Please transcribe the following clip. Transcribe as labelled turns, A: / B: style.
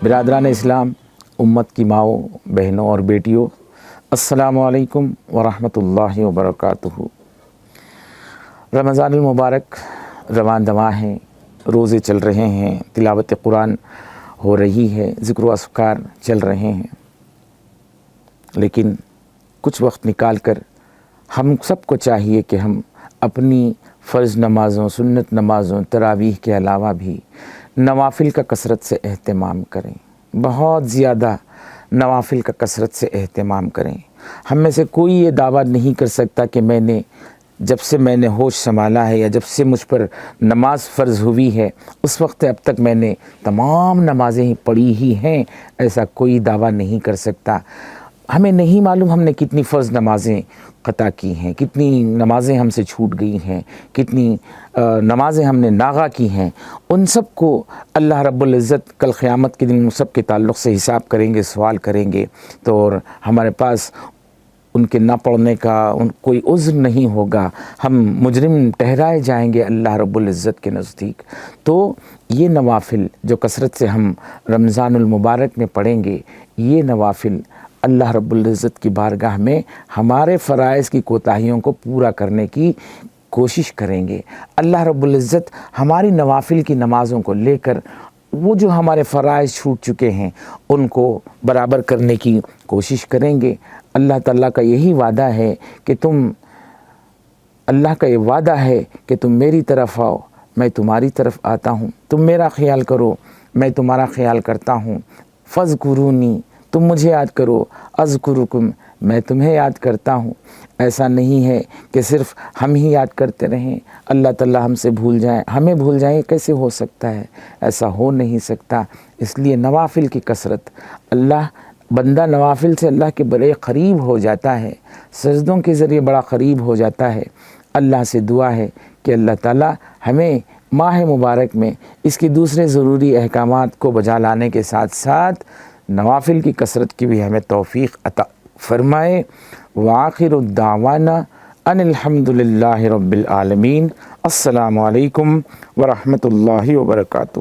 A: برادران اسلام، امت کی ماؤں، بہنوں اور بیٹیوں، السلام علیکم ورحمۃ اللہ وبرکاتہ۔ رمضان المبارک رواں دواں ہیں، روزے چل رہے ہیں، تلاوت قرآن ہو رہی ہے، ذکر و اذکار چل رہے ہیں، لیکن کچھ وقت نکال کر ہم سب کو چاہیے کہ ہم اپنی فرض نمازوں، سنت نمازوں، تراویح کے علاوہ بھی نوافل کا کثرت سے اہتمام کریں، بہت زیادہ نوافل کا کثرت سے اہتمام کریں۔ ہم میں سے کوئی یہ دعویٰ نہیں کر سکتا کہ جب سے میں نے ہوش سنبھالا ہے یا جب سے مجھ پر نماز فرض ہوئی ہے اس وقت اب تک میں نے تمام نمازیں ہی پڑھی ہی ہیں، ایسا کوئی دعویٰ نہیں کر سکتا۔ ہمیں نہیں معلوم ہم نے کتنی فرض نمازیں قطع کی ہیں، کتنی نمازیں ہم سے چھوٹ گئی ہیں، کتنی نمازیں ہم نے ناغا کی ہیں۔ ان سب کو اللہ رب العزت کل قیامت کے دن سب کے تعلق سے حساب کریں گے، سوال کریں گے، تو اور ہمارے پاس ان کے نہ پڑھنے کا کوئی عذر نہیں ہوگا، ہم مجرم ٹھہرائے جائیں گے اللہ رب العزت کے نزدیک۔ تو یہ نوافل جو کثرت سے ہم رمضان المبارک میں پڑھیں گے، یہ نوافل اللہ رب العزت کی بارگاہ میں ہمارے فرائض کی کوتاہیوں کو پورا کرنے کی کوشش کریں گے۔ اللہ رب العزت ہماری نوافل کی نمازوں کو لے کر وہ جو ہمارے فرائض چھوٹ چکے ہیں ان کو برابر کرنے کی کوشش کریں گے۔ اللہ تعالیٰ کا یہی وعدہ ہے کہ اللہ کا یہ وعدہ ہے کہ تم میری طرف آؤ، میں تمہاری طرف آتا ہوں، تم میرا خیال کرو، میں تمہارا خیال کرتا ہوں، فاذکرونی، تم مجھے یاد کرو، اذکرکم، میں تمہیں یاد کرتا ہوں۔ ایسا نہیں ہے کہ صرف ہم ہی یاد کرتے رہیں، اللہ تعالیٰ ہم سے بھول جائیں، ہمیں بھول جائیں، کیسے ہو سکتا ہے؟ ایسا ہو نہیں سکتا۔ اس لیے نوافل کی کثرت، بندہ نوافل سے اللہ کے بڑے قریب ہو جاتا ہے، سجدوں کے ذریعے بڑا قریب ہو جاتا ہے۔ اللہ سے دعا ہے کہ اللہ تعالیٰ ہمیں ماہ مبارک میں اس کی دوسرے ضروری احکامات کو بجا لانے کے ساتھ ساتھ نوافل کی کثرت کی بھی ہمیں توفیق عطا فرمائے۔ وآخر الدعوانا ان الحمد للہ رب العالمین۔ السلام علیکم ورحمۃ اللہ وبرکاتہ۔